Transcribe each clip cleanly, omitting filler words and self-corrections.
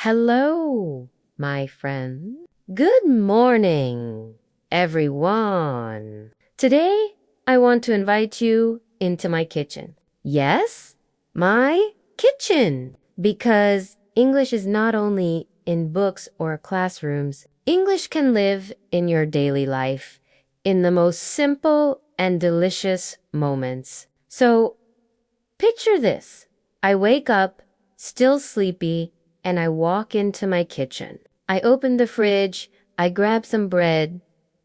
Hello, my friend. Good morning, everyone. Today, I want to invite you into my kitchen. Yes, my kitchen. Because English is not only in books or classrooms. English can live in your daily life in the most simple and delicious moments. So, picture this. I wake up, still sleepy, and I walk into my kitchen. I open the fridge, I grab some bread,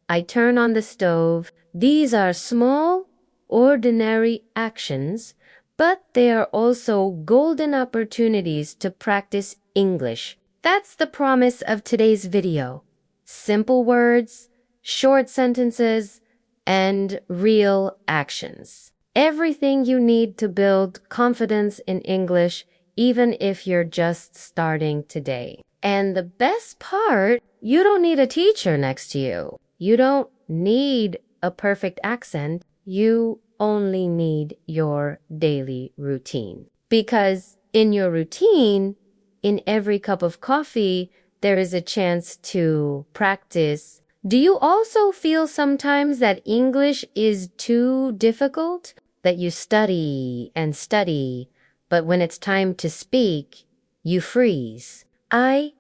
I turn on the stove. These are small, ordinary actions, but they are also golden opportunities to practice English. That's the promise of today's video. Simple words, short sentences, and real actions. Everything you need to build confidence in English, even if you're just starting today. And the best part, you don't need a teacher next to you. You don't need a perfect accent. You only need your daily routine. Because in your routine, in every cup of coffee, there is a chance to practice. Do you also feel sometimes that English is too difficult? That you study and study, but when it's time to speak, you freeze? I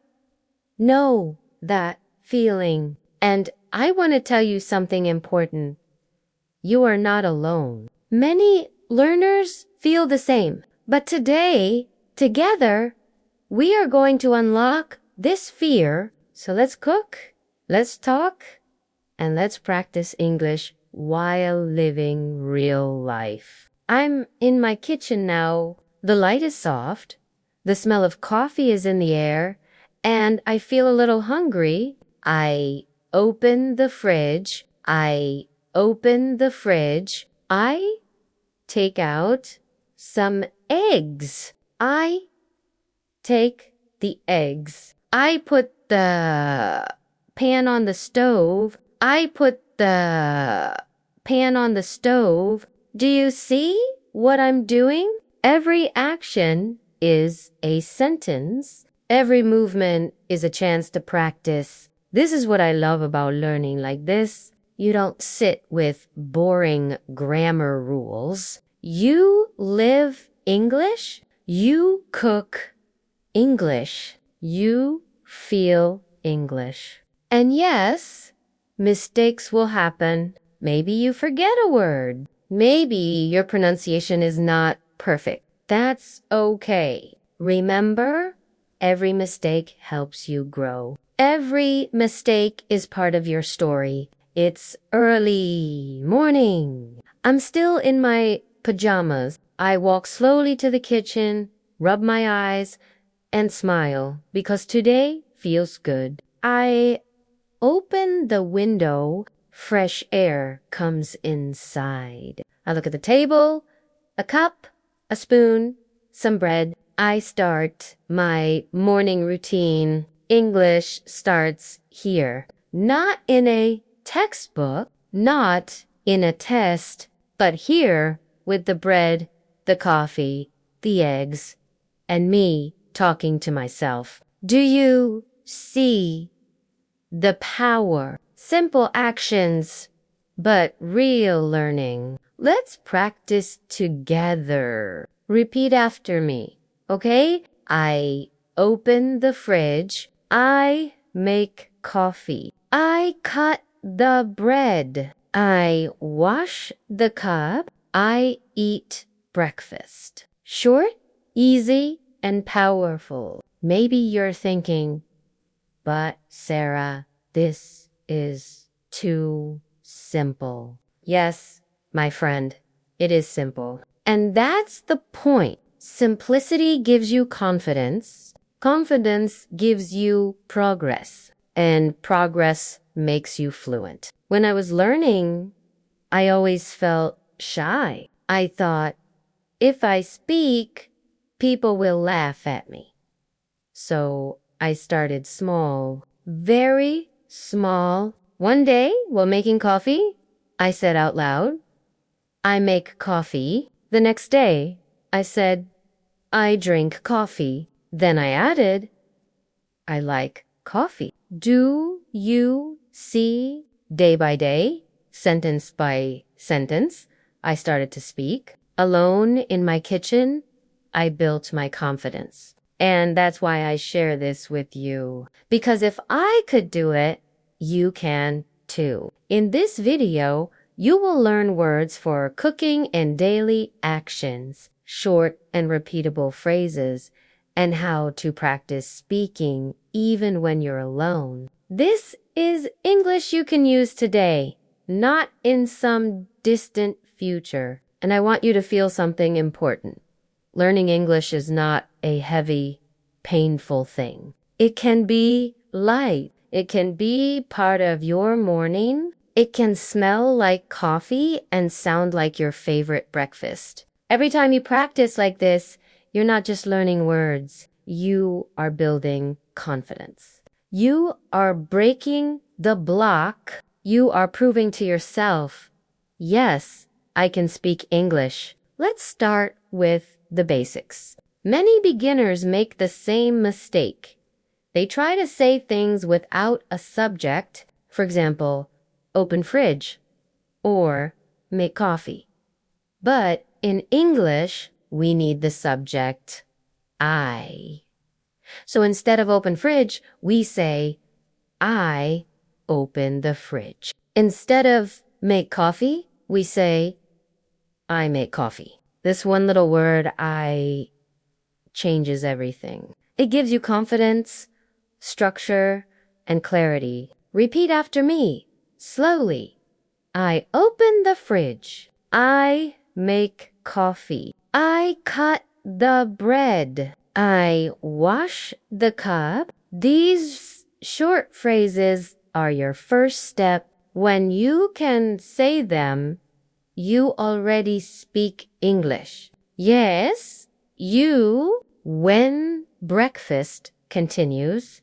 know that feeling, and I want to tell you something important. You are not alone. Many learners feel the same, but today, together, we are going to unlock this fear. So let's cook, let's talk, and let's practice English while living real life. I'm in my kitchen now. The light is soft. The smell of coffee is in the air, and I feel a little hungry. I open the fridge. I take out some eggs. I take the eggs. I put the pan on the stove. Do you see what I'm doing? Every action is a sentence. Every movement is a chance to practice. This is what I love about learning like this. You don't sit with boring grammar rules. You live English. You cook English. You feel English. And yes, mistakes will happen. Maybe you forget a word. Maybe your pronunciation is not perfect. That's okay. Remember, every mistake helps you grow. Every mistake is part of your story. It's early morning. I'm still in my pajamas. I walk slowly to the kitchen, rub my eyes, and smile because today feels good. I open the window. Fresh air comes inside. I look at the table, a cup, a spoon, some bread. I start my morning routine. English starts here. Not in a textbook, not in a test, but here with the bread, the coffee, the eggs, and me talking to myself. Do you see the power? Simple actions, but real learning. Let's practice together. Repeat after me, okay? I open the fridge. I make coffee. I cut the bread. I wash the cup. I eat breakfast. Short, easy, and powerful. Maybe you're thinking, but Sarah, this is too simple. Yes, my friend, it is simple. And that's the point. Simplicity gives you confidence. Confidence gives you progress. And progress makes you fluent. When I was learning, I always felt shy. I thought, if I speak, people will laugh at me. So I started small, very small. One day, while making coffee, I said out loud, I make coffee. The next day, I said, I drink coffee. Then I added, I like coffee. Do you see day by day, sentence by sentence, I started to speak. Alone in my kitchen, I built my confidence. And that's why I share this with you. Because if I could do it, you can too. In this video, you will learn words for cooking and daily actions, short and repeatable phrases, and how to practice speaking even when you're alone. This is English you can use today, not in some distant future. And I want you to feel something important. Learning English is not a heavy, painful thing. It can be light. It can be part of your morning. It can smell like coffee and sound like your favorite breakfast. Every time you practice like this, you're not just learning words. You are building confidence. You are breaking the block. You are proving to yourself, yes, I can speak English. Let's start with the basics. Many beginners make the same mistake. They try to say things without a subject, for example, open fridge or make coffee. But in English, we need the subject, I. So instead of open fridge, we say, I open the fridge. Instead of make coffee, we say, I make coffee. This one little word, I, changes everything. It gives you confidence, structure, and clarity. Repeat after me, slowly. I open the fridge. I make coffee. I cut the bread. I wash the cup. These short phrases are your first step. When you can say them, you already speak English. Yes, you, when breakfast continues,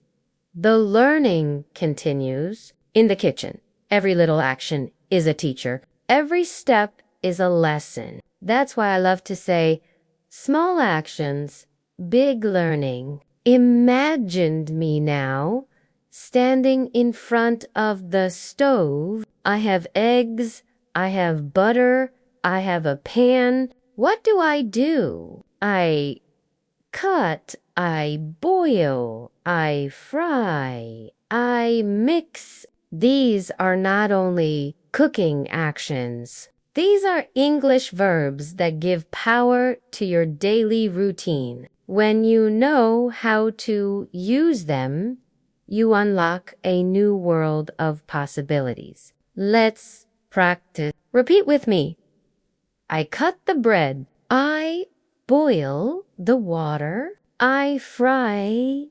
the learning continues in the kitchen. Every little action is a teacher. Every step is a lesson. That's why I love to say, small actions, big learning. Imagined me now, standing in front of the stove. I have eggs, I have butter, I have a pan. What do? I cut, I boil, I fry, I mix. These are not only cooking actions. These are English verbs that give power to your daily routine. When you know how to use them, you unlock a new world of possibilities. Let's practice. Repeat with me. I cut the bread. I boil the water. I fry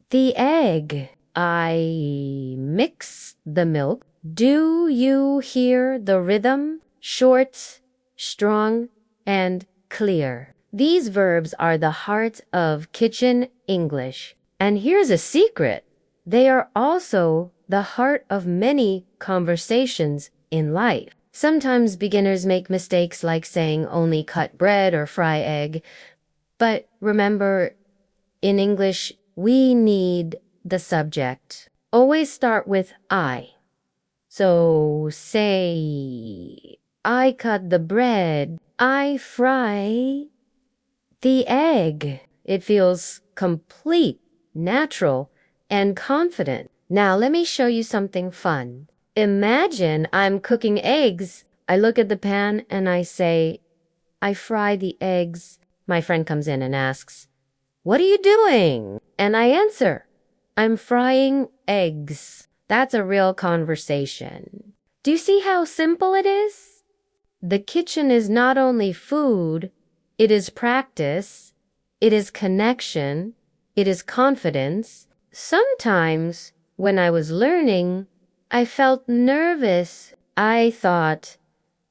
the egg. I mix the milk. Do you hear the rhythm? Short, strong, and clear. These verbs are the heart of kitchen English. And here's a secret. They are also the heart of many conversations in life. Sometimes beginners make mistakes like saying only cut bread or fry egg. But remember, in English, we need the subject. Always start with I. So say, I cut the bread. I fry the egg. It feels complete, natural, and confident. Now let me show you something fun. Imagine I'm cooking eggs. I look at the pan and I say, I fry the eggs. My friend comes in and asks, what are you doing? And I answer, I'm frying eggs. That's a real conversation. Do you see how simple it is? The kitchen is not only food, it is practice, it is connection, it is confidence. Sometimes, when I was learning, I felt nervous. I thought,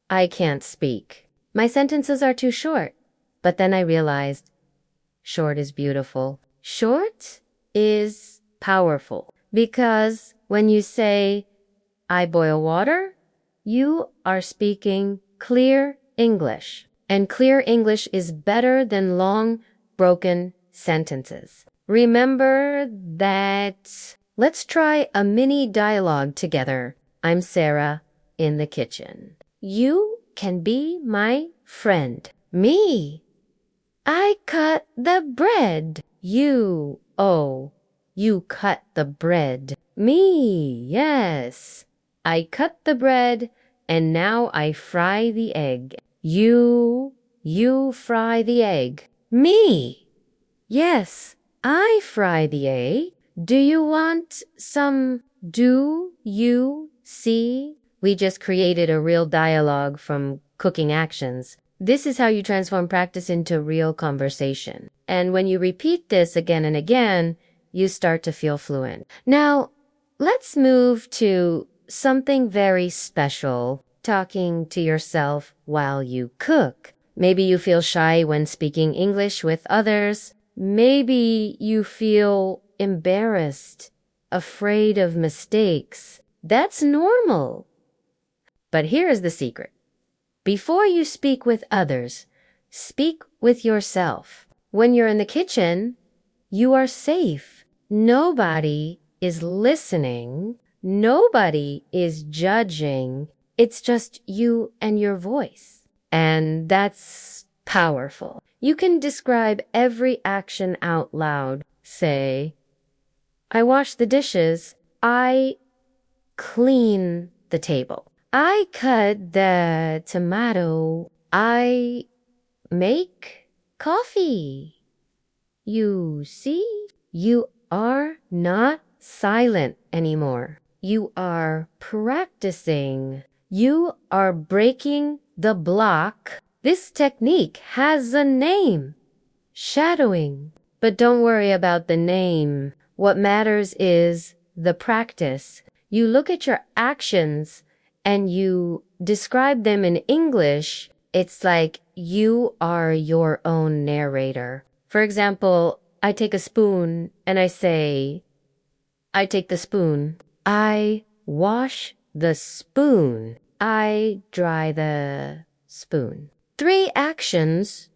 I can't speak. My sentences are too short. But then I realized, short is beautiful. Short is powerful. Because when you say, I boil water, you are speaking clear English. And clear English is better than long, broken sentences. Remember that. Let's try a mini dialogue together. I'm Sarah in the kitchen. You can be my friend. Me. I cut the bread. You cut the bread. Me, yes. I cut the bread and now I fry the egg. You fry the egg. Me. Yes, I fry the egg. Do you want some? Do you see? We just created a real dialogue from cooking actions. This is how you transform practice into real conversation. And when you repeat this again and again, you start to feel fluent. Now, let's move to something very special, talking to yourself while you cook. Maybe you feel shy when speaking English with others. Maybe you feel embarrassed, afraid of mistakes. That's normal. But here is the secret. Before you speak with others, speak with yourself. When you're in the kitchen, you are safe. Nobody is listening. Nobody is judging. It's just you and your voice. And that's powerful. You can describe every action out loud. Say, I wash the dishes. I clean the table. I cut the tomato. I make coffee. You see, you are not silent anymore. You are practicing. You are breaking the block. This technique has a name, shadowing. But don't worry about the name. What matters is the practice. You look at your actions and you describe them in English. It's like you are your own narrator. For example, I take a spoon and I say, I take the spoon. I wash the spoon. I dry the spoon. 3 actions,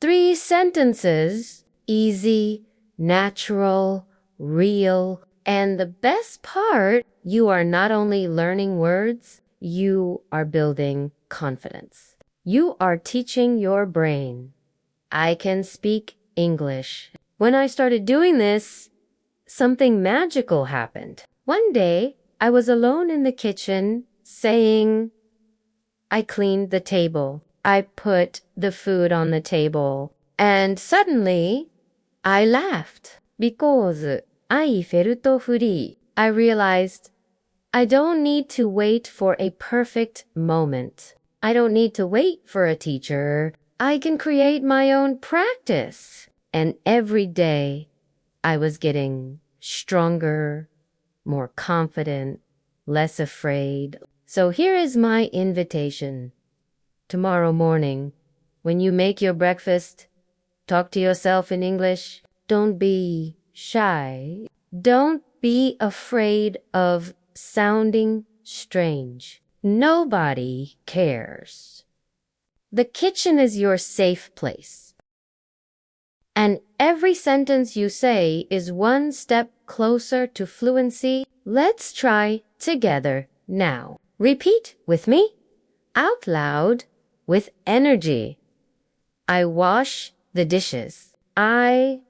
3 sentences, easy, natural, real. And the best part, you are not only learning words, you are building confidence. You are teaching your brain. I can speak English. When I started doing this, something magical happened. One day, I was alone in the kitchen saying, I cleaned the table. I put the food on the table. And suddenly, I laughed because I felt free. I realized I don't need to wait for a perfect moment. I don't need to wait for a teacher. I can create my own practice. And every day, I was getting stronger, more confident, less afraid. So here is my invitation. Tomorrow morning, when you make your breakfast, talk to yourself in English. Don't be shy. Don't be afraid of sounding strange. Nobody cares. The kitchen is your safe place. And every sentence you say is one step closer to fluency. Let's try together now. Repeat with me, out loud, with energy. I wash the dishes. I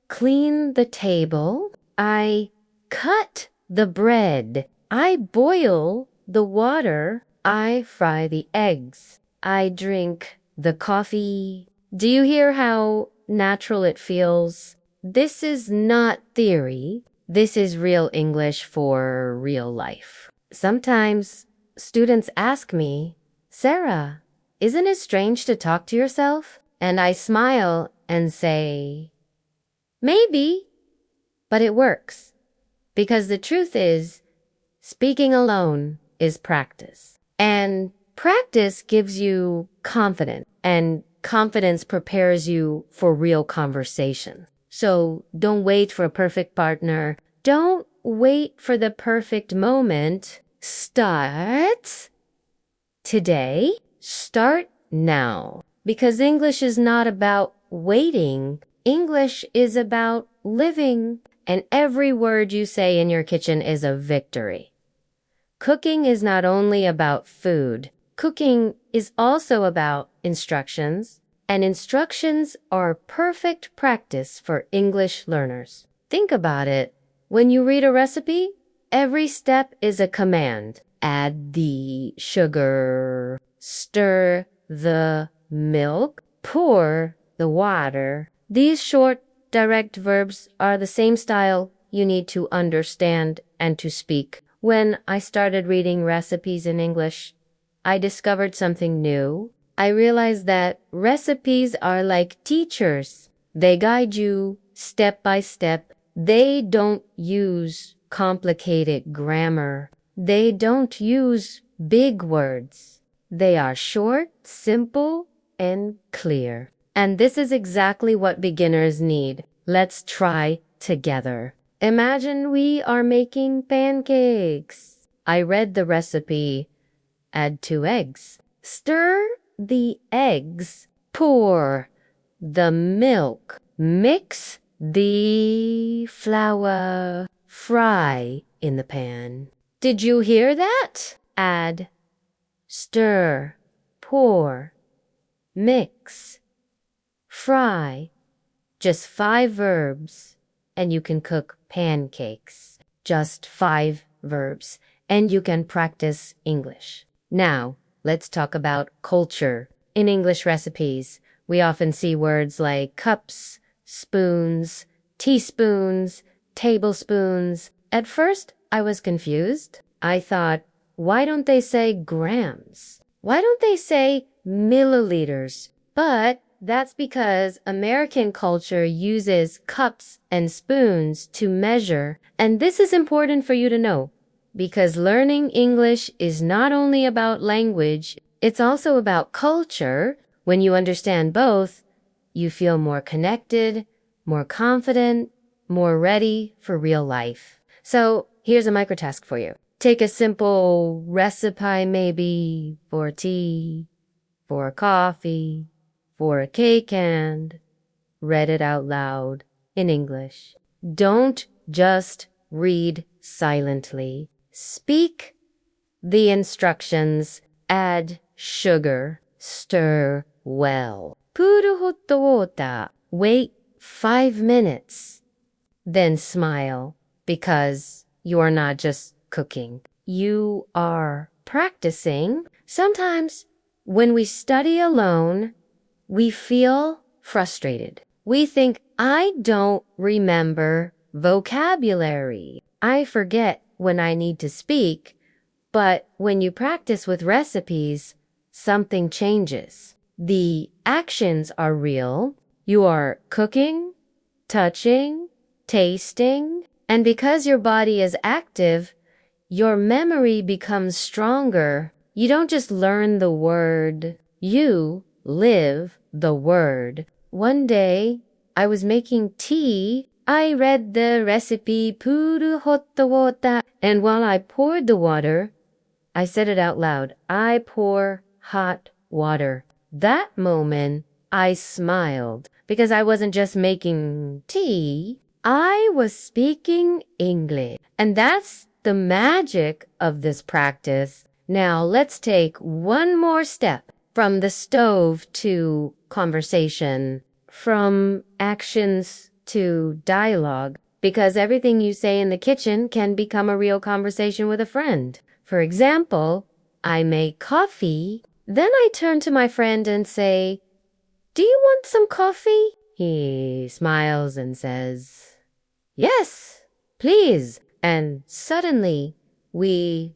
clean the table. I cut the bread. I boil the water. I fry the eggs. I drink the coffee. Do you hear how natural it feels? This is not theory. This is real English for real life. Sometimes students ask me, Sarah, isn't it strange to talk to yourself? And I smile and say, maybe, but it works. Because the truth is, speaking alone is practice. And practice gives you confidence, and confidence prepares you for real conversation. So don't wait for a perfect partner. Don't wait for the perfect moment. Start today. Start now. Because English is not about waiting. English is about living, and every word you say in your kitchen is a victory. Cooking is not only about food. Cooking is also about instructions, and instructions are perfect practice for English learners. Think about it. When you read a recipe, every step is a command. Add the sugar, stir the milk, pour the water. These short, direct verbs are the same style you need to understand and to speak. When I started reading recipes in English, I discovered something new. I realized that recipes are like teachers. They guide you step by step. They don't use complicated grammar. They don't use big words. They are short, simple, and clear. And this is exactly what beginners need. Let's try together. Imagine we are making pancakes. I read the recipe. Add 2 eggs. Stir the eggs. Pour the milk. Mix the flour. Fry in the pan. Did you hear that? Add, stir, pour, mix, fry. Just 5 verbs, and you can cook pancakes. Just 5 verbs, and you can practice English. Now, let's talk about culture. In English recipes, we often see words like cups, spoons, teaspoons, tablespoons. At first, I was confused. I thought, why don't they say grams? Why don't they say milliliters? But that's because American culture uses cups and spoons to measure, and this is important for you to know, because learning English is not only about language, it's also about culture. When you understand both, you feel more connected, more confident, more ready for real life. So here's a microtask for you. Take a simple recipe maybe for tea, for coffee, for a cake, and read it out loud in English. Don't just read silently. Speak the instructions. Add sugar. Stir well. Put hot water. Wait 5 minutes. Then smile, because you are not just cooking. You are practicing. Sometimes when we study alone, we feel frustrated. We think, I don't remember vocabulary. I forget when I need to speak. But when you practice with recipes, something changes. The actions are real. You are cooking, touching, tasting, and because your body is active, your memory becomes stronger. You don't just learn the word, you live the word. One day, I was making tea. I read the recipe, put hot water, and while I poured the water, I said it out loud. I pour hot water. That moment, I smiled because I wasn't just making tea. I was speaking English. And that's the magic of this practice. Now let's take one more step from the stove to conversation, from actions to dialogue, because everything you say in the kitchen can become a real conversation with a friend. For example, I make coffee, then I turn to my friend and say, "Do you want some coffee?" He smiles and says, "Yes, please." And suddenly, we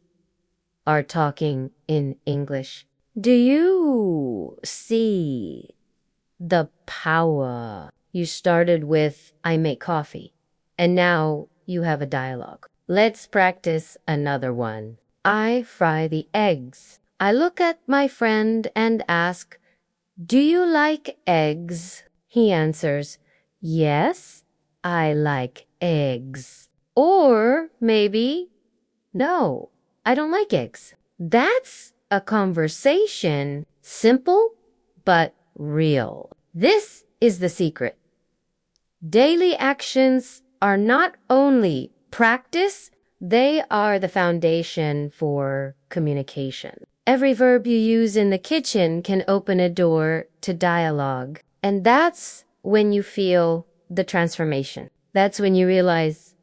are talking in English. Do you see the power? You started with, I make coffee, and now you have a dialogue. Let's practice another one. I fry the eggs. I look at my friend and ask, "Do you like eggs?" He answers, "Yes, I like eggs." Or maybe, "No, I don't like eggs." That's a conversation, simple but real. This is the secret. Daily actions are not only practice, they are the foundation for communication. Every verb you use in the kitchen can open a door to dialogue. And that's when you feel the transformation. That's when you realize,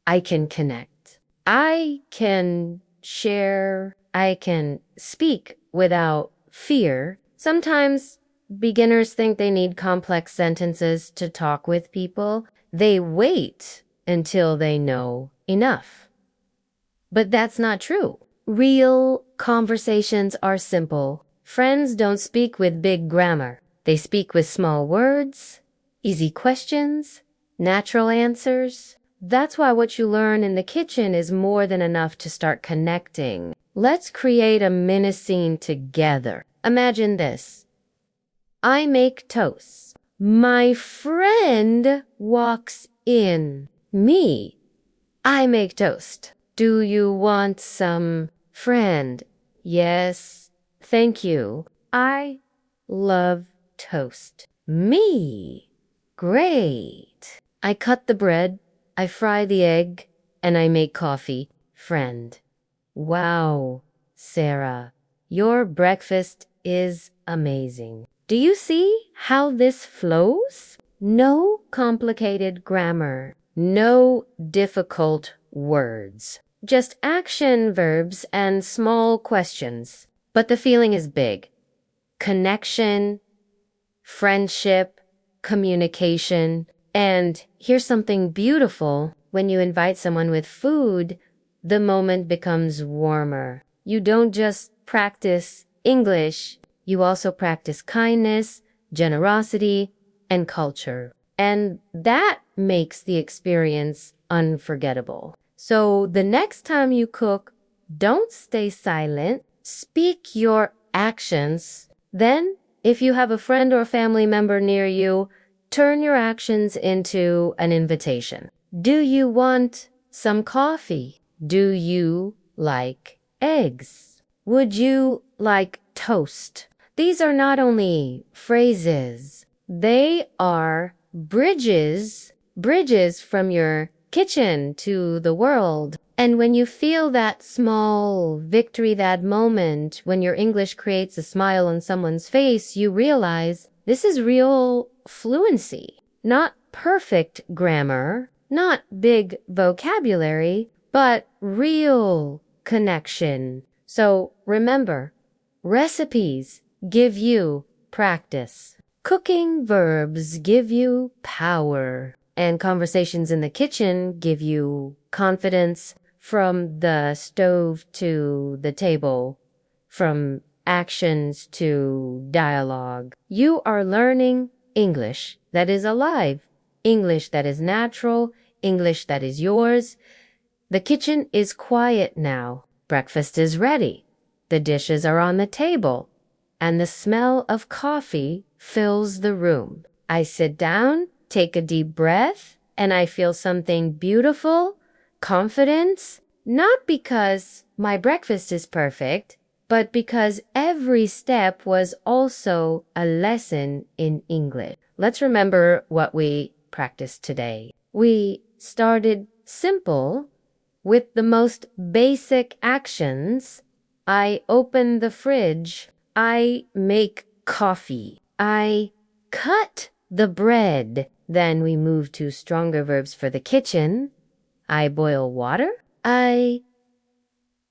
I can connect. I can share. I can speak without fear. Sometimes beginners think they need complex sentences to talk with people. They wait until they know enough. But that's not true. Real conversations are simple. Friends don't speak with big grammar. They speak with small words, easy questions, natural answers. That's why what you learn in the kitchen is more than enough to start connecting. Let's create a mini scene together. Imagine this. I make toast. My friend walks in. Me. I make toast. Do you want some? Friend. Yes. Thank you. I love toast. Me. Great. I cut the bread. I fry the egg. And I make coffee. Friend. Wow, Sarah. Your breakfast is amazing. Do you see how this flows? No complicated grammar. No difficult words. Just action verbs and small questions. But the feeling is big. Connection, friendship, communication. And here's something beautiful. When you invite someone with food, the moment becomes warmer. You don't just practice English, you also practice kindness, generosity, and culture. And that makes the experience unforgettable. So the next time you cook, don't stay silent. Speak your actions. Then, if you have a friend or family member near you, turn your actions into an invitation. Do you want some coffee? Do you like eggs? Would you like toast? These are not only phrases, they are bridges from your kitchen to the world. And when you feel that small victory, that moment when your English creates a smile on someone's face, you realize this is real fluency, not perfect grammar, not big vocabulary, but real connection. So remember, recipes give you practice. Cooking verbs give you power. And conversations in the kitchen give you confidence. From the stove to the table, from actions to dialogue. You are learning English that is alive, English that is natural, English that is yours. The kitchen is quiet now. Breakfast is ready. The dishes are on the table, and the smell of coffee fills the room. I sit down, take a deep breath, and I feel something beautiful. Confidence, not because my breakfast is perfect, but because every step was also a lesson in English. Let's remember what we practiced today. We started simple with the most basic actions. I open the fridge. I make coffee. I cut the bread. Then we move to stronger verbs for the kitchen. I boil water. I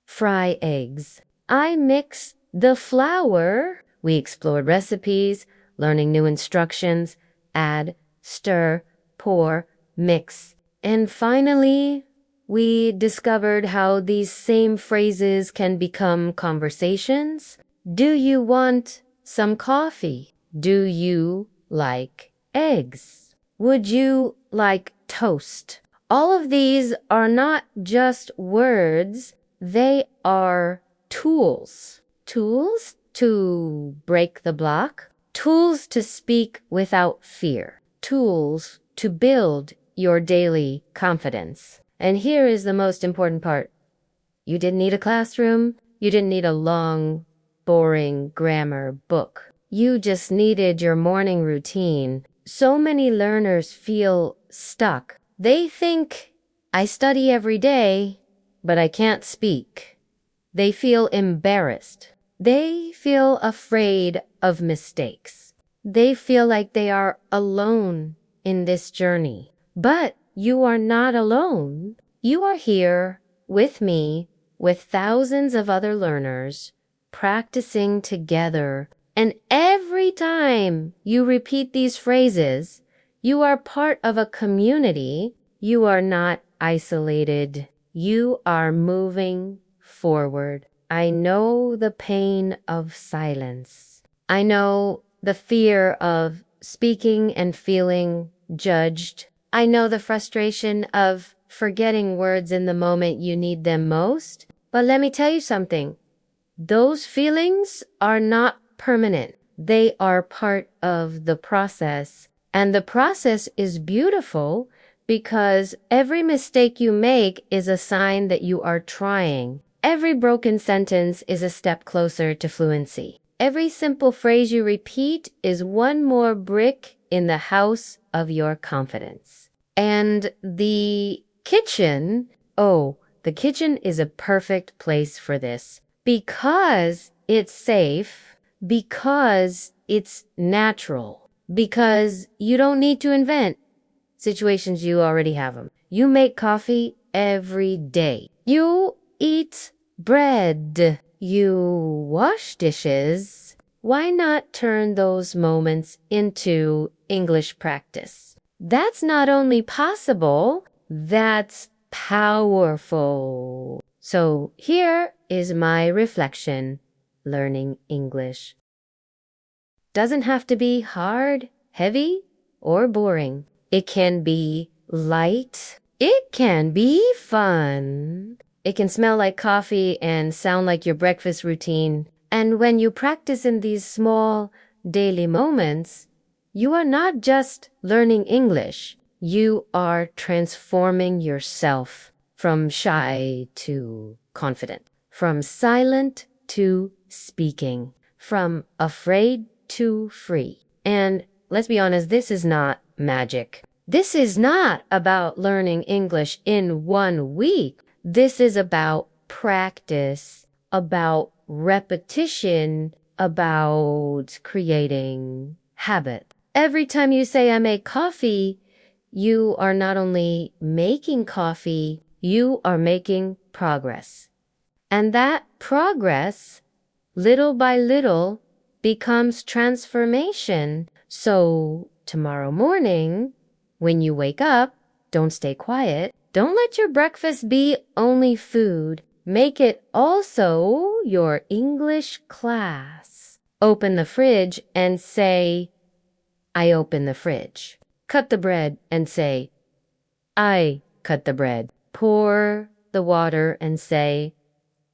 fry eggs. I mix the flour. We explored recipes, learning new instructions, add, stir, pour, mix. And finally, we discovered how these same phrases can become conversations. Do you want some coffee? Do you like eggs? Would you like toast? All of these are not just words, they are tools. Tools to break the block, tools to speak without fear, tools to build your daily confidence. And here is the most important part. You didn't need a classroom, you didn't need a long, boring grammar book. You just needed your morning routine. so many learners feel stuck. They think, I study every day, but I can't speak. They feel embarrassed. They feel afraid of mistakes. They feel like they are alone in this journey. But you are not alone. You are here with me, with thousands of other learners, practicing together. And every time you repeat these phrases, you are part of a community. You are not isolated. You are moving forward. I know the pain of silence. I know the fear of speaking and feeling judged. I know the frustration of forgetting words in the moment you need them most. But let me tell you something. Those feelings are not permanent. They are part of the process. And the process is beautiful because every mistake you make is a sign that you are trying. Every broken sentence is a step closer to fluency. Every simple phrase you repeat is one more brick in the house of your confidence. And the kitchen is a perfect place for this because it's safe, because it's natural, because you don't need to invent situations, you already have them. You make coffee every day. You eat bread. You wash dishes. Why not turn those moments into English practice? That's not only possible, that's powerful. So here is my reflection. Learning English doesn't have to be hard, heavy, or boring. It can be light. It can be fun. It can smell like coffee and sound like your breakfast routine. And when you practice in these small daily moments, you are not just learning English. You are transforming yourself from shy to confident, from silent to speaking, from afraid to free. And let's be honest, this is not magic. This is not about learning English in 1 week. This is about practice, about repetition, about creating habit. Every time you say, I make coffee, you are not only making coffee, you are making progress. And that progress, little by little, becomes transformation. So tomorrow morning, when you wake up, don't stay quiet. Don't let your breakfast be only food. Make it also your English class. Open the fridge and say, I open the fridge. Cut the bread and say, I cut the bread. Pour the water and say,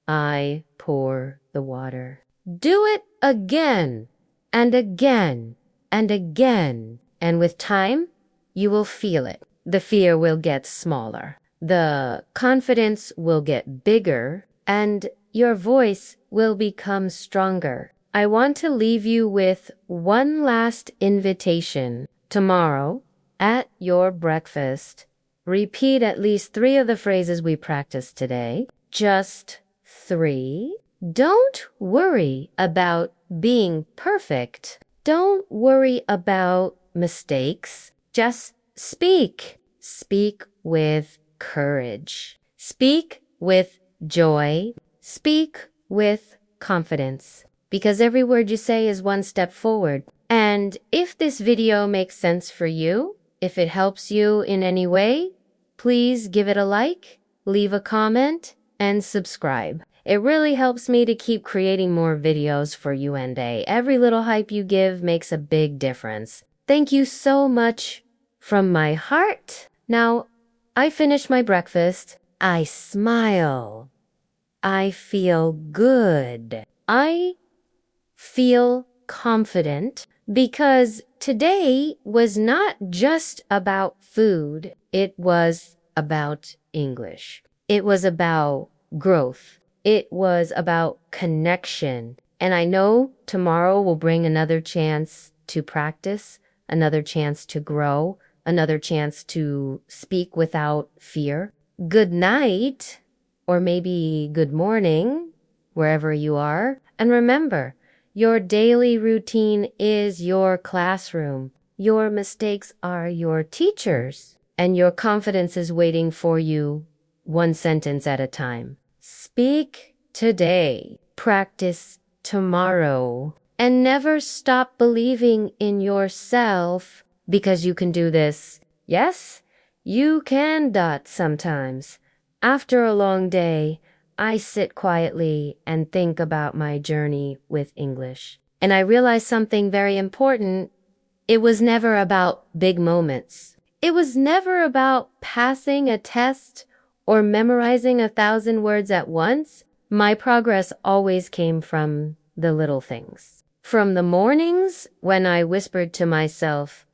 I pour the water. Do it again and again and again. And with time, you will feel it. The fear will get smaller. The confidence will get bigger and your voice will become stronger. I want to leave you with one last invitation. Tomorrow, at your breakfast, repeat at least 3 of the phrases we practiced today. Just 3. Don't worry about being perfect. Don't worry about mistakes. Just speak. Speak with courage. Speak with joy. Speak with confidence. Because every word you say is one step forward. And if this video makes sense for you, if it helps you in any way, please give it a like, leave a comment, and subscribe. It really helps me to keep creating more videos for UNDA. Every little hype you give makes a big difference. Thank you so much from my heart. Now, I finished my breakfast. I smile. I feel good. I feel confident because today was not just about food. It was about English. It was about growth. It was about connection. And I know tomorrow will bring another chance to practice another chance to grow, another chance to speak without fear. Good night, or maybe good morning, wherever you are. And remember, your daily routine is your classroom. Your mistakes are your teachers, and your confidence is waiting for you, one sentence at a time. Speak today, practice tomorrow, and never stop believing in yourself because you can do this. Yes, you can dot sometimes. After a long day, I sit quietly and think about my journey with English. And I realize something very important. It was never about big moments. It was never about passing a test or memorizing 1,000 words at once. My progress always came from the little things. From the mornings when I whispered to myself,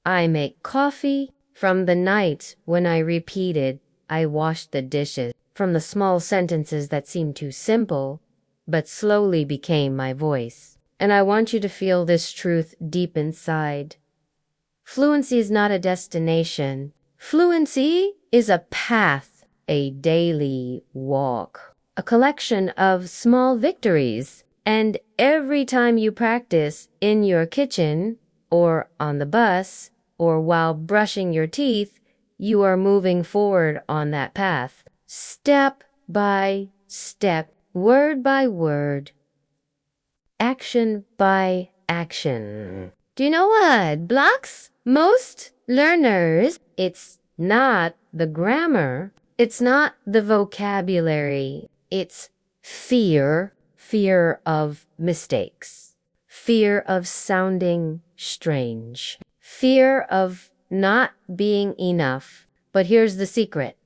I make coffee. From the night when I repeated, I wash the dishes. From the small sentences that seemed too simple, but slowly became my voice. And I want you to feel this truth deep inside. Fluency is not a destination. Fluency is a path, a daily walk, a collection of small victories. And every time you practice in your kitchen, or on the bus, or while brushing your teeth, you are moving forward on that path. Step by step, word by word, action by action. Do you know what blocks most learners? It's not the grammar. It's not the vocabulary. It's fear. Fear of mistakes. Fear of sounding strange. Fear of not being enough. But here's the secret.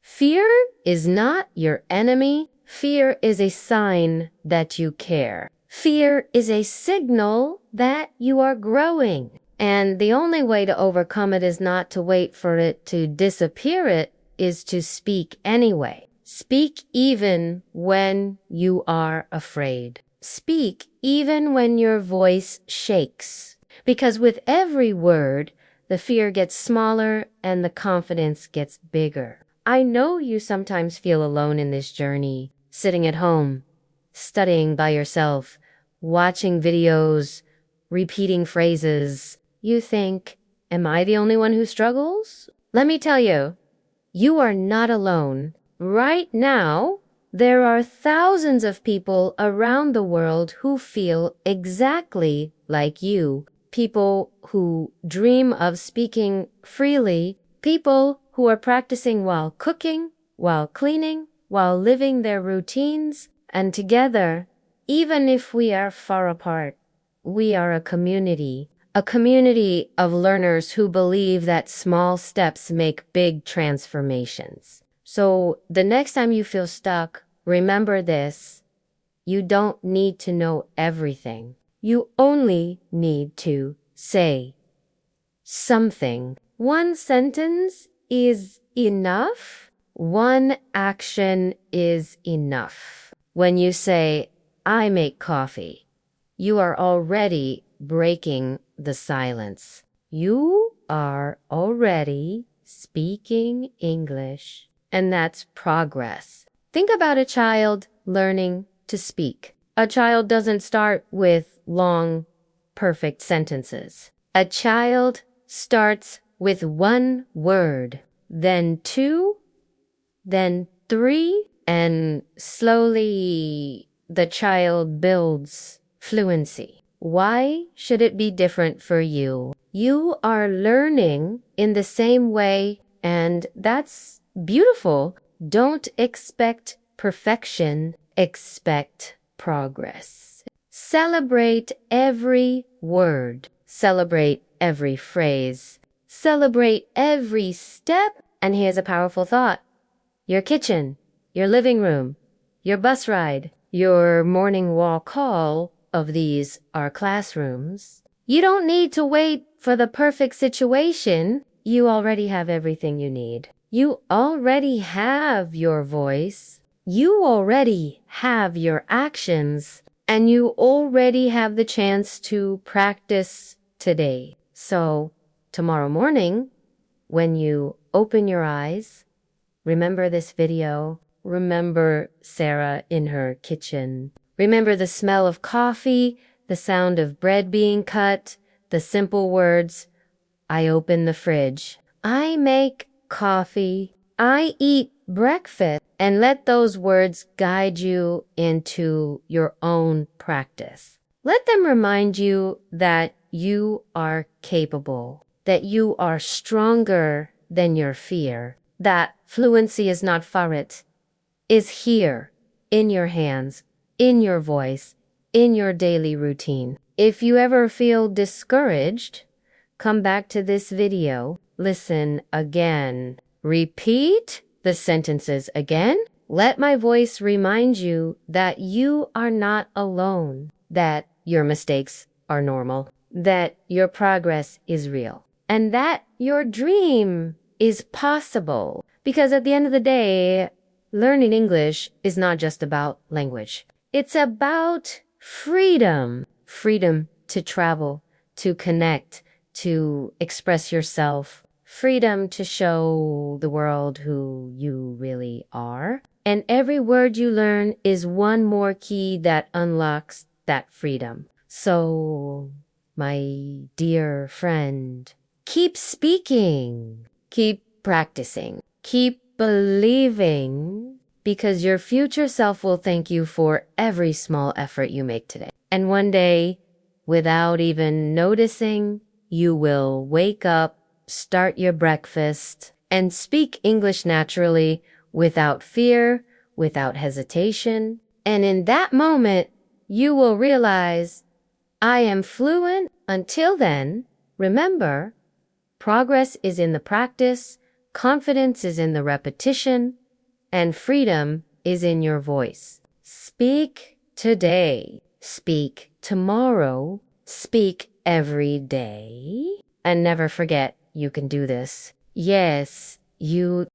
Fear is not your enemy. Fear is a sign that you care. Fear is a signal that you are growing. And the only way to overcome it is not to wait for it to disappear. It is to speak anyway. Speak even when you are afraid. Speak even when your voice shakes. Because with every word, the fear gets smaller and the confidence gets bigger. I know you sometimes feel alone in this journey, sitting at home, studying by yourself, watching videos, repeating phrases. You think, am I the only one who struggles? Let me tell you, you are not alone. Right now, there are thousands of people around the world who feel exactly like you. People who dream of speaking freely, people who are practicing while cooking, while cleaning, while living their routines, and together, even if we are far apart, we are a community of learners who believe that small steps make big transformations. So the next time you feel stuck, remember this. You don't need to know everything. You only need to say something. One sentence is enough. One action is enough. When you say, I make coffee, you are already breaking the silence. You are already speaking English, and that's progress. Think about a child learning to speak. A child doesn't start with long, perfect sentences. A child starts with one word, then two, then three, and slowly the child builds fluency. Why should it be different for you? You are learning in the same way, and that's beautiful. Don't expect perfection, expect progress. Celebrate every word. Celebrate every phrase. Celebrate every step. And here's a powerful thought. Your kitchen, your living room, your bus ride, your morning walk call, of these are classrooms. You don't need to wait for the perfect situation. You already have everything you need. You already have your voice. You already have your actions. And you already have the chance to practice today. So, tomorrow morning, when you open your eyes, remember this video. Remember Sarah in her kitchen. Remember the smell of coffee, the sound of bread being cut, the simple words, I open the fridge, I make coffee, I eat breakfast, and let those words guide you into your own practice. Let them remind you that you are capable, that you are stronger than your fear, that fluency is not farit, is here, in your hands, in your voice, in your daily routine. If you ever feel discouraged, come back to this video, listen again, repeat the sentences again. Let my voice remind you that you are not alone, that your mistakes are normal, that your progress is real, and that your dream is possible. Because at the end of the day, learning English is not just about language. It's about freedom. Freedom to travel, to connect, to express yourself. Freedom to show the world who you really are. And every word you learn is one more key that unlocks that freedom. So, my dear friend, keep speaking, keep practicing, keep believing, because your future self will thank you for every small effort you make today. And one day, without even noticing, you will wake up, start your breakfast, and speak English naturally, without fear, without hesitation. And in that moment, you will realize, I am fluent. Until then, remember, progress is in the practice, confidence is in the repetition, and freedom is in your voice. Speak today. Speak tomorrow. Speak every day. And never forget, you can do this. Yes, you